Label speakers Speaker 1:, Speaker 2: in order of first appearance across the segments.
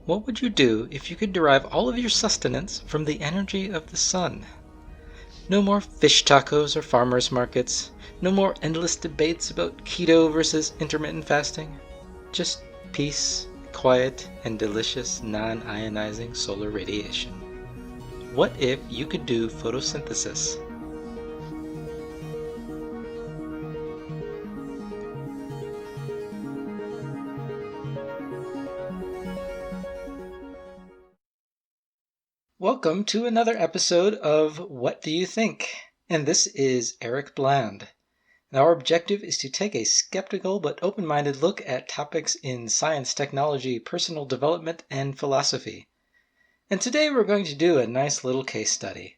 Speaker 1: What would you do if you could derive all of your sustenance from the energy of the sun? No more fish tacos or farmers markets. No more endless debates about keto versus intermittent fasting. Just peace, quiet, and delicious non-ionizing solar radiation. What if you could do photosynthesis? Welcome to another episode of What Do You Think? And this is Eric Bland. And our objective is to take a skeptical but open-minded look at topics in science, technology, personal development, and philosophy. And today we're going to do a nice little case study.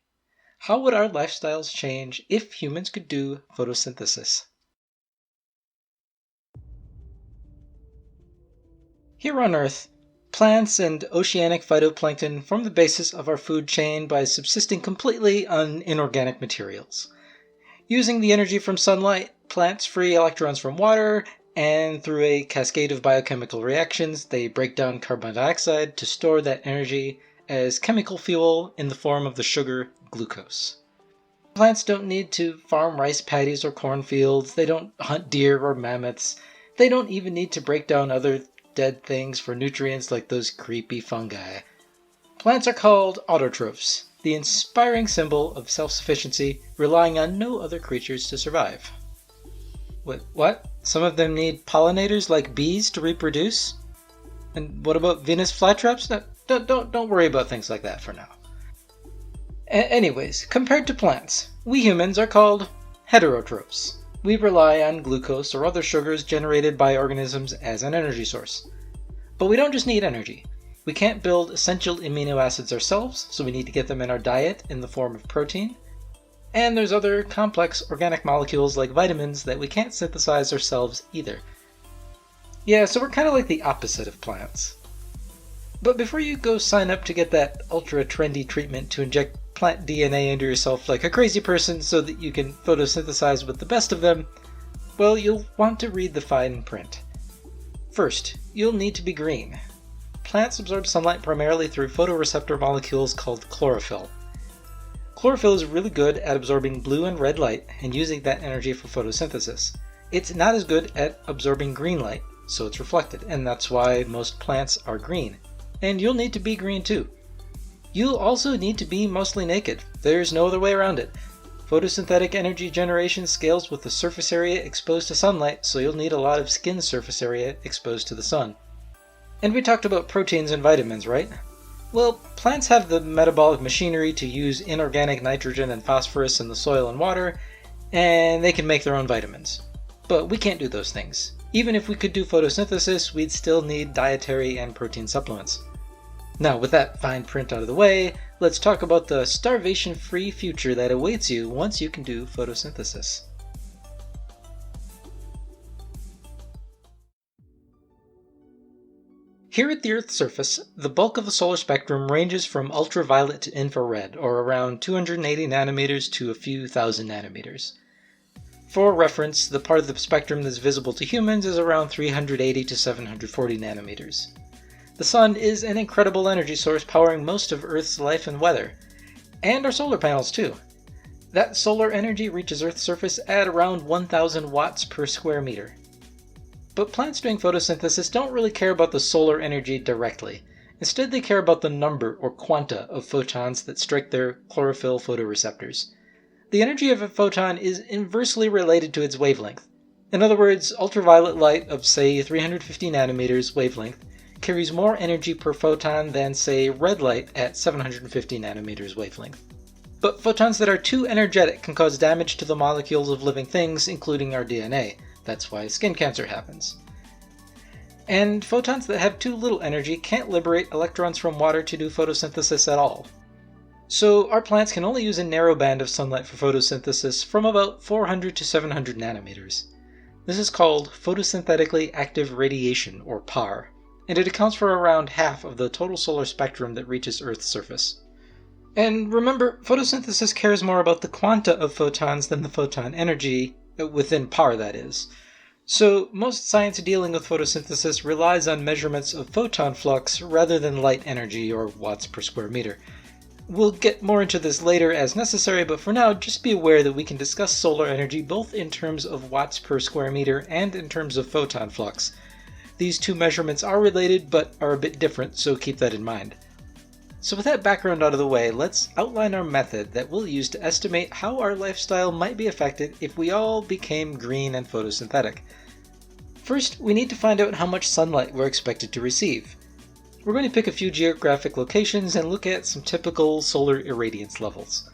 Speaker 1: How would our lifestyles change if humans could do photosynthesis? Here on Earth, plants and oceanic phytoplankton form the basis of our food chain by subsisting completely on inorganic materials. Using the energy from sunlight, plants free electrons from water, and through a cascade of biochemical reactions, they break down carbon dioxide to store that energy as chemical fuel in the form of the sugar glucose. Plants don't need to farm rice paddies or cornfields, they don't hunt deer or mammoths, they don't even need to break down other dead things for nutrients like those creepy fungi. Plants are called autotrophs, the inspiring symbol of self-sufficiency, relying on no other creatures to survive. What? Some of them need pollinators like bees to reproduce? And what about Venus flytraps? No, don't worry about things like that for now. Anyways, compared to plants, we humans are called heterotrophs. We rely on glucose or other sugars generated by organisms as an energy source. But we don't just need energy. We can't build essential amino acids ourselves, so we need to get them in our diet in the form of protein. And there's other complex organic molecules like vitamins that we can't synthesize ourselves either. Yeah, so we're kind of like the opposite of plants. But before you go sign up to get that ultra trendy treatment to inject plant DNA into yourself like a crazy person so that you can photosynthesize with the best of them, well, you'll want to read the fine print. First, you'll need to be green. Plants absorb sunlight primarily through photoreceptor molecules called chlorophyll. Chlorophyll is really good at absorbing blue and red light and using that energy for photosynthesis. It's not as good at absorbing green light, so it's reflected, and that's why most plants are green. And you'll need to be green too. You'll also need to be mostly naked. There's no other way around it. Photosynthetic energy generation scales with the surface area exposed to sunlight, so you'll need a lot of skin surface area exposed to the sun. And we talked about proteins and vitamins, right? Well, plants have the metabolic machinery to use inorganic nitrogen and phosphorus in the soil and water, and they can make their own vitamins. But we can't do those things. Even if we could do photosynthesis, we'd still need dietary and protein supplements. Now, with that fine print out of the way, let's talk about the starvation-free future that awaits you once you can do photosynthesis. Here at the Earth's surface, the bulk of the solar spectrum ranges from ultraviolet to infrared, or around 280 nanometers to a few thousand nanometers. For reference, the part of the spectrum that's visible to humans is around 380 to 740 nanometers. The sun is an incredible energy source powering most of Earth's life and weather, and our solar panels too. That solar energy reaches Earth's surface at around 1000 watts per square meter. But plants doing photosynthesis don't really care about the solar energy directly. Instead, they care about the number or quanta of photons that strike their chlorophyll photoreceptors. The energy of a photon is inversely related to its wavelength. In other words, ultraviolet light of, say, 350 nanometers wavelength carries more energy per photon than, say, red light at 750 nanometers wavelength. But photons that are too energetic can cause damage to the molecules of living things, including our DNA. That's why skin cancer happens. And photons that have too little energy can't liberate electrons from water to do photosynthesis at all. So our plants can only use a narrow band of sunlight for photosynthesis from about 400 to 700 nanometers. This is called photosynthetically active radiation, or PAR, and it accounts for around half of the total solar spectrum that reaches Earth's surface. And remember, photosynthesis cares more about the quanta of photons than the photon energy, within PAR that is. So most science dealing with photosynthesis relies on measurements of photon flux rather than light energy or watts per square meter. We'll get more into this later as necessary, but for now, just be aware that we can discuss solar energy both in terms of watts per square meter and in terms of photon flux. These two measurements are related, but are a bit different, so keep that in mind. So with that background out of the way, let's outline our method that we'll use to estimate how our lifestyle might be affected if we all became green and photosynthetic. First, we need to find out how much sunlight we're expected to receive. We're going to pick a few geographic locations and look at some typical solar irradiance levels.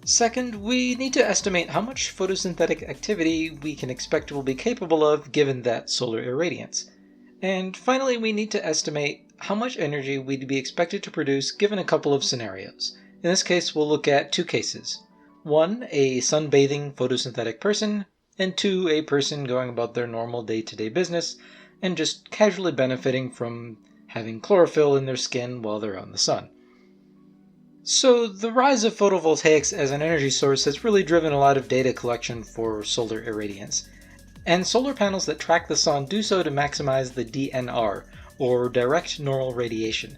Speaker 1: Second, we need to estimate how much photosynthetic activity we can expect we'll be capable of given that solar irradiance. And finally, we need to estimate how much energy we'd be expected to produce given a couple of scenarios. In this case, we'll look at two cases. One, a sunbathing photosynthetic person, and two, a person going about their normal day-to-day business and just casually benefiting from having chlorophyll in their skin while they're out in the sun. So the rise of photovoltaics as an energy source has really driven a lot of data collection for solar irradiance. And solar panels that track the sun do so to maximize the DNR, or direct normal radiation.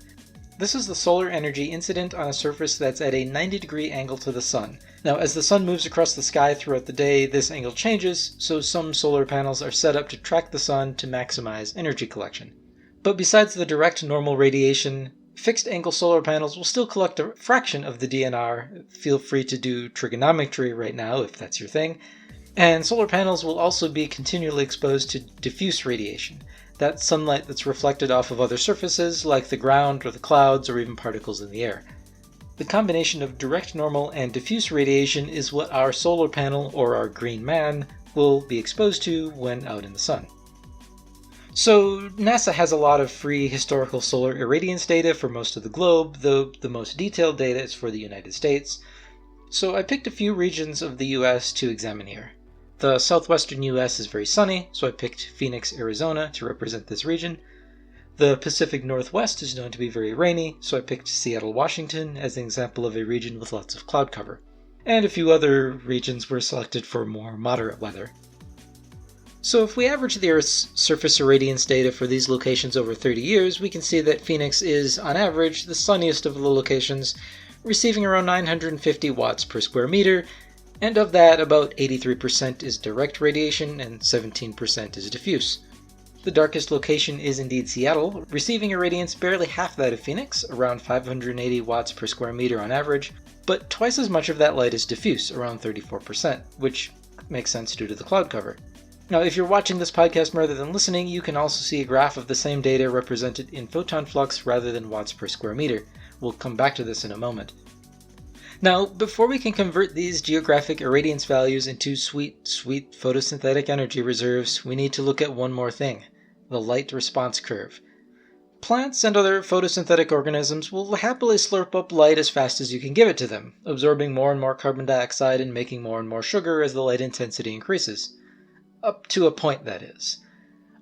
Speaker 1: This is the solar energy incident on a surface that's at a 90-degree angle to the sun. Now, as the sun moves across the sky throughout the day, this angle changes, so some solar panels are set up to track the sun to maximize energy collection. But besides the direct normal radiation, fixed-angle solar panels will still collect a fraction of the DNR. Feel free to do trigonometry right now if that's your thing. And solar panels will also be continually exposed to diffuse radiation. That's sunlight that's reflected off of other surfaces like the ground or the clouds or even particles in the air. The combination of direct normal and diffuse radiation is what our solar panel, or our green man, will be exposed to when out in the sun. So NASA has a lot of free historical solar irradiance data for most of the globe, though the most detailed data is for the United States. So I picked a few regions of the US to examine here. The southwestern US is very sunny, so I picked Phoenix, Arizona to represent this region. The Pacific Northwest is known to be very rainy, so I picked Seattle, Washington as an example of a region with lots of cloud cover. And a few other regions were selected for more moderate weather. So if we average the Earth's surface irradiance data for these locations over 30 years, we can see that Phoenix is, on average, the sunniest of the locations, receiving around 950 watts per square meter, and of that, about 83% is direct radiation and 17% is diffuse. The darkest location is indeed Seattle, receiving irradiance barely half that of Phoenix, around 580 watts per square meter on average, but twice as much of that light is diffuse, around 34%, which makes sense due to the cloud cover. Now, if you're watching this podcast rather than listening, you can also see a graph of the same data represented in photon flux rather than watts per square meter. We'll come back to this in a moment. Now, before we can convert these geographic irradiance values into sweet photosynthetic energy reserves, we need to look at one more thing, the light response curve. Plants and other photosynthetic organisms will happily slurp up light as fast as you can give it to them, absorbing more and more carbon dioxide and making more and more sugar as the light intensity increases. Up to a point, that is.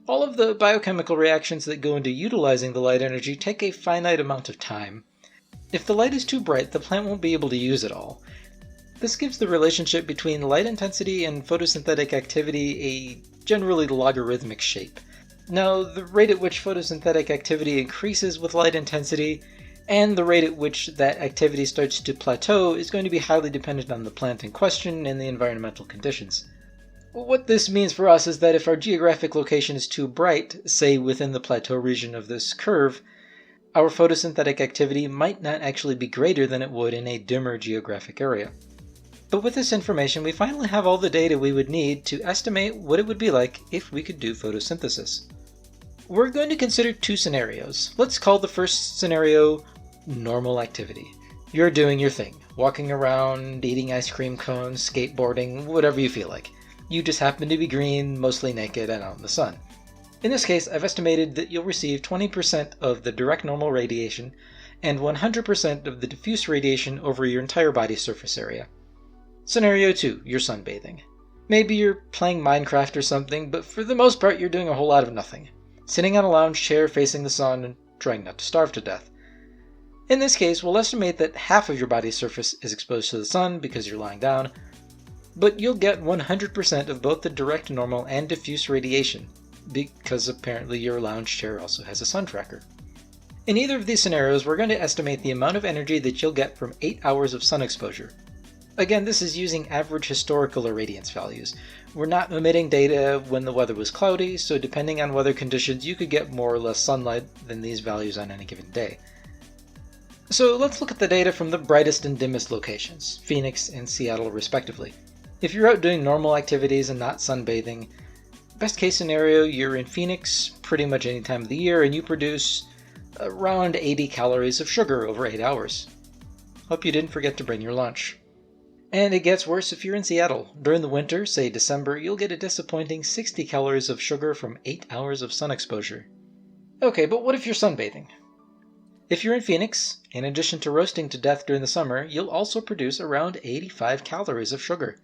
Speaker 1: All of the biochemical reactions that go into utilizing the light energy take a finite amount of time. If the light is too bright, the plant won't be able to use it all. This gives the relationship between light intensity and photosynthetic activity a generally logarithmic shape. Now, the rate at which photosynthetic activity increases with light intensity and the rate at which that activity starts to plateau is going to be highly dependent on the plant in question and the environmental conditions. What this means for us is that if our geographic location is too bright, say within the plateau region of this curve, our photosynthetic activity might not actually be greater than it would in a dimmer geographic area. But with this information, we finally have all the data we would need to estimate what it would be like if we could do photosynthesis. We're going to consider two scenarios. Let's call the first scenario normal activity. You're doing your thing, walking around, eating ice cream cones, skateboarding, whatever you feel like. You just happen to be green, mostly naked, and out in the sun. In this case, I've estimated that you'll receive 20% of the direct normal radiation and 100% of the diffuse radiation over your entire body surface area. Scenario 2, you're sunbathing. Maybe you're playing Minecraft or something, but for the most part you're doing a whole lot of nothing. Sitting on a lounge chair facing the sun and trying not to starve to death. In this case, we'll estimate that half of your body's surface is exposed to the sun because you're lying down. but you'll get 100% of both the direct normal and diffuse radiation, because apparently your lounge chair also has a sun tracker. In either of these scenarios, we're going to estimate the amount of energy that you'll get from 8 hours of sun exposure. Again, this is using average historical irradiance values. We're not omitting data when the weather was cloudy, so depending on weather conditions, you could get more or less sunlight than these values on any given day. So let's look at the data from the brightest and dimmest locations, Phoenix and Seattle respectively. If you're out doing normal activities and not sunbathing, best case scenario, you're in Phoenix pretty much any time of the year and you produce around 80 calories of sugar over 8 hours. Hope you didn't forget to bring your lunch. And it gets worse if you're in Seattle. During the winter, say December, you'll get a disappointing 60 calories of sugar from 8 hours of sun exposure. Okay, but what if you're sunbathing? If you're in Phoenix, in addition to roasting to death during the summer, you'll also produce around 85 calories of sugar.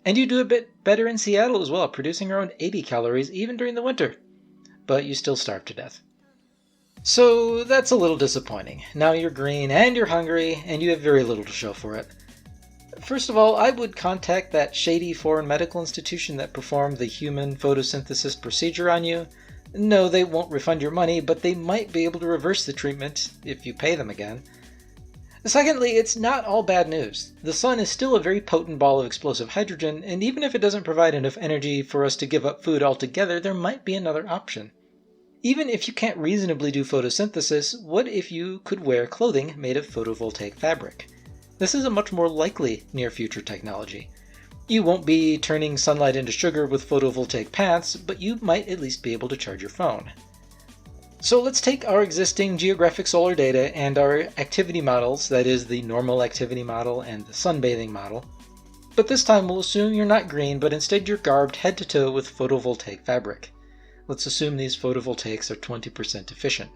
Speaker 1: And you do a bit better in Seattle as well, producing around 80 calories even during the winter. But you still starve to death. So that's a little disappointing. Now you're green and you're hungry, and you have very little to show for it. First of all, I would contact that shady foreign medical institution that performed the human photosynthesis procedure on you. No, they won't refund your money, but they might be able to reverse the treatment if you pay them again. Secondly, it's not all bad news. The sun is still a very potent ball of explosive hydrogen, and even if it doesn't provide enough energy for us to give up food altogether, there might be another option. Even if you can't reasonably do photosynthesis, what if you could wear clothing made of photovoltaic fabric? This is a much more likely near-future technology. You won't be turning sunlight into sugar with photovoltaic pants, but you might at least be able to charge your phone. So let's take our existing geographic solar data and our activity models, that is the normal activity model and the sunbathing model. But this time we'll assume you're not green, but instead you're garbed head to toe with photovoltaic fabric. Let's assume these photovoltaics are 20% efficient.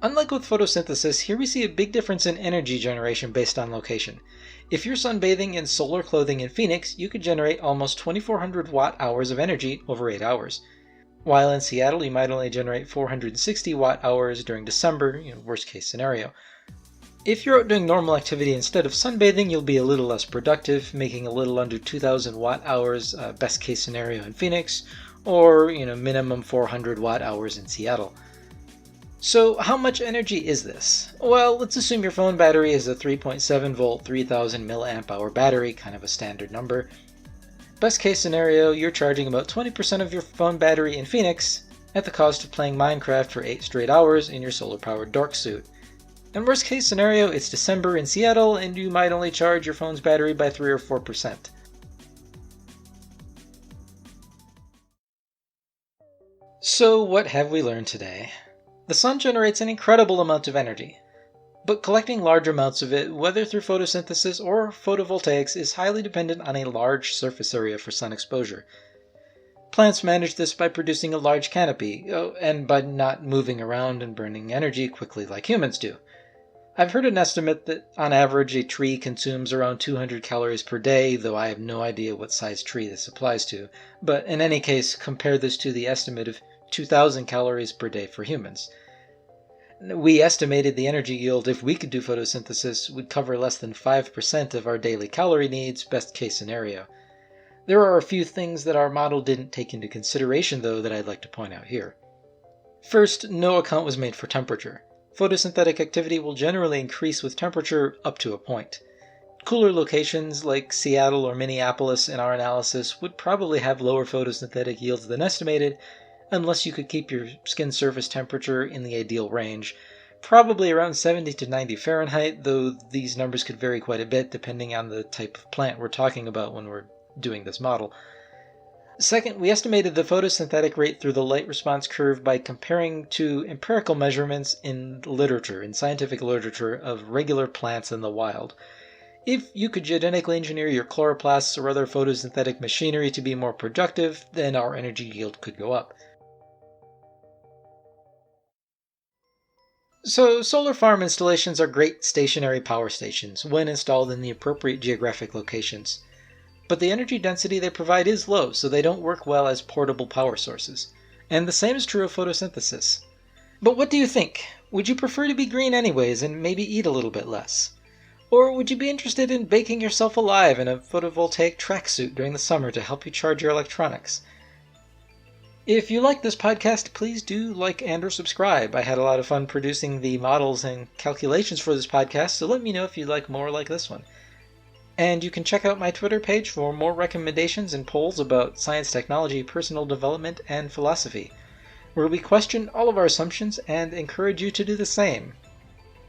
Speaker 1: Unlike with photosynthesis, here we see a big difference in energy generation based on location. If you're sunbathing in solar clothing in Phoenix, you could generate almost 2,400 watt-hours of energy over 8 hours. While in Seattle, you might only generate 460 watt-hours during December, worst case scenario. If you're out doing normal activity instead of sunbathing, you'll be a little less productive, making a little under 2,000 watt-hours, best case scenario in Phoenix, or minimum 400 watt-hours in Seattle. So how much energy is this? Well, let's assume your phone battery is a 3.7 volt 3000 milliamp hour battery, kind of a standard number. Best case scenario, you're charging about 20% of your phone battery in Phoenix at the cost of playing Minecraft for 8 straight hours in your solar powered dork suit. And worst case scenario, it's December in Seattle and you might only charge your phone's battery by 3 or 4%. So what have we learned today? The sun generates an incredible amount of energy, but collecting large amounts of it, whether through photosynthesis or photovoltaics, is highly dependent on a large surface area for sun exposure. Plants manage this by producing a large canopy, and by not moving around and burning energy quickly like humans do. I've heard an estimate that on average a tree consumes around 200 calories per day, though I have no idea what size tree this applies to, but in any case compare this to the estimate of 2,000 calories per day for humans. We estimated the energy yield, if we could do photosynthesis, would cover less than 5% of our daily calorie needs, best case scenario. There are a few things that our model didn't take into consideration, though, that I'd like to point out here. First, no account was made for temperature. Photosynthetic activity will generally increase with temperature up to a point. Cooler locations like Seattle or Minneapolis in our analysis would probably have lower photosynthetic yields than estimated, unless you could keep your skin surface temperature in the ideal range, probably around 70 to 90 Fahrenheit, though these numbers could vary quite a bit depending on the type of plant we're talking about when we're doing this model. Second, we estimated the photosynthetic rate through the light response curve by comparing to empirical measurements in literature, in scientific literature, of regular plants in the wild. If you could genetically engineer your chloroplasts or other photosynthetic machinery to be more productive, then our energy yield could go up. So, solar farm installations are great stationary power stations when installed in the appropriate geographic locations. But the energy density they provide is low, so they don't work well as portable power sources. And the same is true of photosynthesis. But what do you think? Would you prefer to be green anyways and maybe eat a little bit less? Or would you be interested in baking yourself alive in a photovoltaic tracksuit during the summer to help you charge your electronics? If you like this podcast, please do like and or subscribe. I had a lot of fun producing the models and calculations for this podcast, so let me know if you'd like more like this one. And you can check out my Twitter page for more recommendations and polls about science, technology, personal development, and philosophy, where we question all of our assumptions and encourage you to do the same.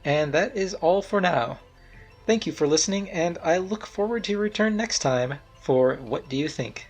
Speaker 1: And that is all for now. Thank you for listening, and I look forward to your return next time for What Do You Think?